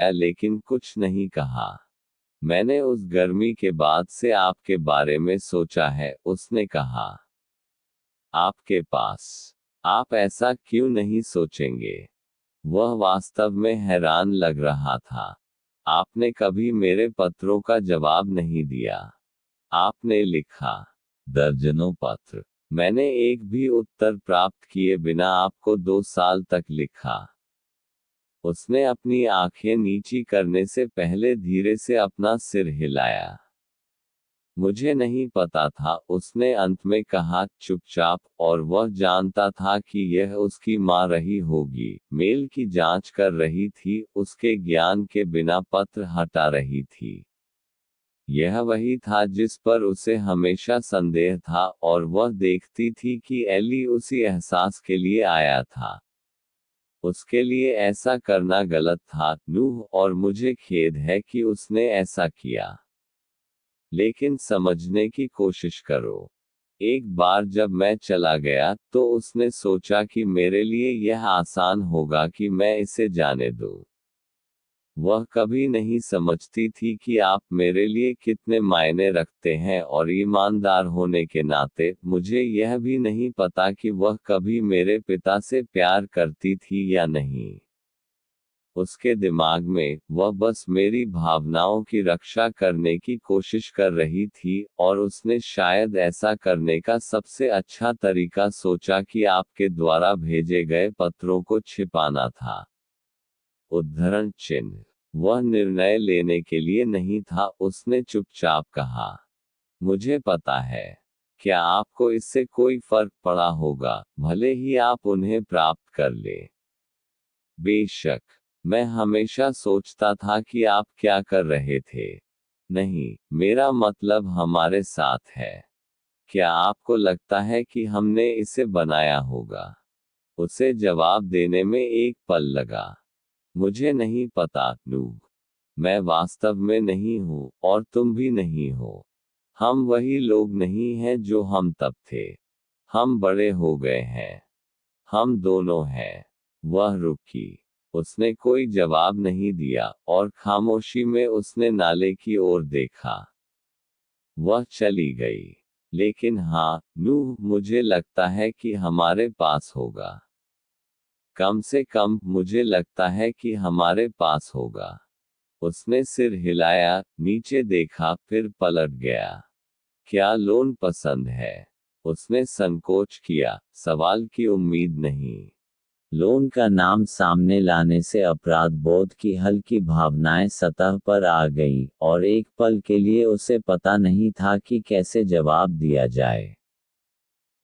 लेकिन कुछ नहीं कहा। मैंने उस गर्मी के बाद से आपके बारे में सोचा है, उसने कहा। आपके पास। आप ऐसा क्यों नहीं सोचेंगे? वह वास्तव में हैरान लग रहा था। आपने कभी मेरे पत्रों का जवाब नहीं दिया। आपने लिखा दर्जनों पत्र। मैंने एक भी उत्तर प्राप्त किए बिना आपको 2 साल तक लिखा। उसने अपनी आंखें नीची करने से पहले धीरे से अपना सिर हिलाया। मुझे नहीं पता था, उसने अंत में कहा चुपचाप, और वह जानता था कि यह उसकी माँ रही होगी, मेल की जांच कर रही थी, उसके ज्ञान के बिना पत्र हटा रही थी। यह वही था जिस पर उसे हमेशा संदेह था, और वह देखती थी कि एली उसी एहसास के लिए आया था। उसके लिए ऐसा करना गलत था, नूह, और मुझे खेद है कि उसने ऐसा किया। लेकिन समझने की कोशिश करो। एक बार जब मैं चला गया, तो उसने सोचा कि मेरे लिए यह आसान होगा कि मैं इसे जाने दूं। वह कभी नहीं समझती थी कि आप मेरे लिए कितने मायने रखते हैं, और ईमानदार होने के नाते, मुझे यह भी नहीं पता कि वह कभी मेरे पिता से प्यार करती थी या नहीं। उसके दिमाग में, वह बस मेरी भावनाओं की रक्षा करने की कोशिश कर रही थी, और उसने शायद ऐसा करने का सबसे अच्छा तरीका सोचा कि आपके द्वारा भेजे गए पत्रों को छिपाना था। उद्धरण चिन्ह। वह निर्णय लेने के लिए नहीं था, उसने चुपचाप कहा। मुझे पता है। क्या आपको इससे कोई फर्क पड़ा होगा, भले ही आप उन्हें प्राप्त कर ले? बेशक। मैं हमेशा सोचता था कि आप क्या कर रहे थे। नहीं, मेरा मतलब हमारे साथ है। क्या आपको लगता है कि हमने इसे बनाया होगा? उसे जवाब देने में एक पल लगा। मुझे नहीं पता, नूह। मैं वास्तव में नहीं हूँ, और तुम भी नहीं हो। हम वही लोग नहीं हैं जो हम तब थे। हम बड़े हो गए हैं। हम दोनों हैं। वह रुकी। उसने कोई जवाब नहीं दिया, और खामोशी में उसने नाले की ओर देखा। वह चली गई। लेकिन हाँ, नूह, मुझे लगता है कि हमारे पास होगा। कम से कम, मुझे लगता है कि हमारे पास होगा। उसने सिर हिलाया, नीचे देखा, फिर पलट गया। क्या लोन पसंद है? उसने संकोच किया, सवाल की उम्मीद नहीं। लोन का नाम सामने लाने से अपराध बोध की हल्की भावनाएं सतह पर आ गईं, और एक पल के लिए उसे पता नहीं था कि कैसे जवाब दिया जाए।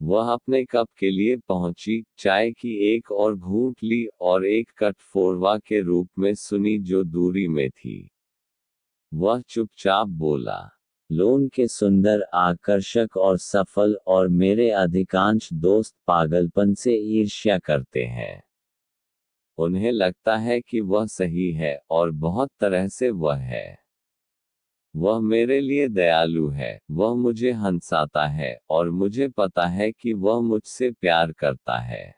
वह अपने कप के लिए पहुंची, चाय की एक और घूंट ली, और एक कटफोरवा के रूप में सुनी जो दूरी में थी। वह चुपचाप बोला, लोन के सुंदर, आकर्षक और सफल, और मेरे अधिकांश दोस्त पागलपन से ईर्ष्या करते हैं। उन्हें लगता है कि वह सही है, और बहुत तरह से वह है। वह मेरे लिए दयालु है, वह मुझे हंसाता है, और मुझे पता है कि वह मुझसे प्यार करता है।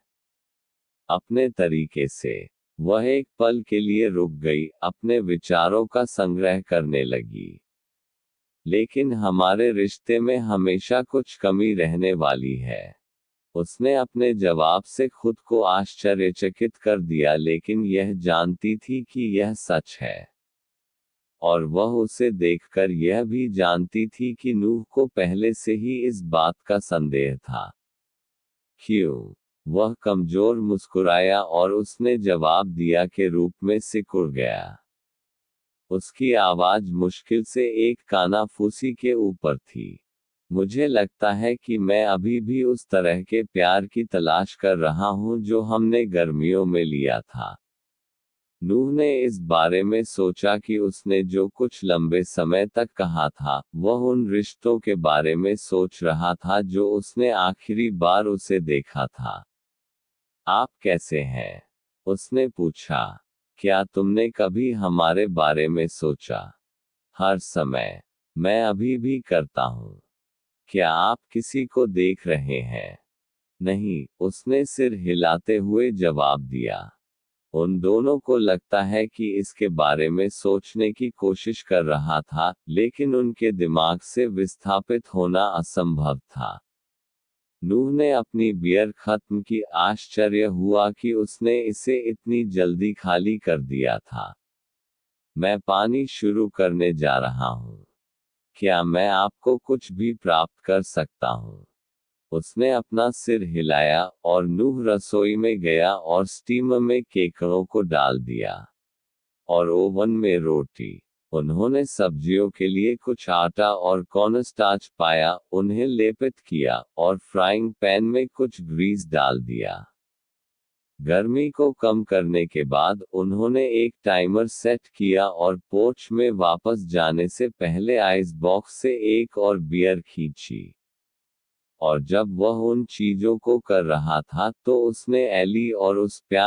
अपने तरीके से। वह एक पल के लिए रुक गई, अपने विचारों का संग्रह करने लगी। लेकिन हमारे रिश्ते में हमेशा कुछ कमी रहने वाली है। उसने अपने जवाब से खुद को आश्चर्यचकित कर दिया, लेकिन यह जानती थी कि यह सच है। और वह उसे देखकर यह भी जानती थी कि नूह को पहले से ही इस बात का संदेह था। क्यों? वह कमजोर मुस्कुराया, और उसने जवाब दिया के रूप में सिकुड़ गया। उसकी आवाज मुश्किल से एक कानाफूसी के ऊपर थी। मुझे लगता है कि मैं अभी भी उस तरह के प्यार की तलाश कर रहा हूं जो हमने गर्मियों में लिया था। नूह ने इस बारे में सोचा कि उसने जो कुछ लंबे समय तक कहा था, वह उन रिश्तों के बारे में सोच रहा था जो उसने आखिरी बार उसे देखा था। आप कैसे हैं? उसने पूछा। क्या तुमने कभी हमारे बारे में सोचा? हर समय। मैं अभी भी करता हूँ। क्या आप किसी को देख रहे हैं? नहीं, उसने सिर हिलाते हुए जवाब दिया। उन दोनों को लगता है कि इसके बारे में सोचने की कोशिश कर रहा था, लेकिन उनके दिमाग से विस्थापित होना असंभव था। नूह ने अपनी बियर खत्म की। आश्चर्य हुआ कि उसने इसे इतनी जल्दी खाली कर दिया था। मैं पानी शुरू करने जा रहा हूँ। क्या मैं आपको कुछ भी प्राप्त कर सकता हूँ? उसने अपना सिर हिलाया, और नूह रसोई में गया और स्टीमर में केकड़ों को डाल दिया। और ओवन में रोटी। उन्होंने सब्जियों के लिए कुछ आटा और कॉर्नस्टार्च पाया, उन्हें लेपित किया, और फ्राइंग पैन में कुछ ग्रीस डाल दिया। गर्मी को कम करने के बाद उन्होंने एक टाइमर सेट किया और पोर्च में वापस जाने से पहले आइस बॉक्स से एक और बियर खींची। और जब वह उन चीजों को कर रहा था तो उसने एली और उस प्यार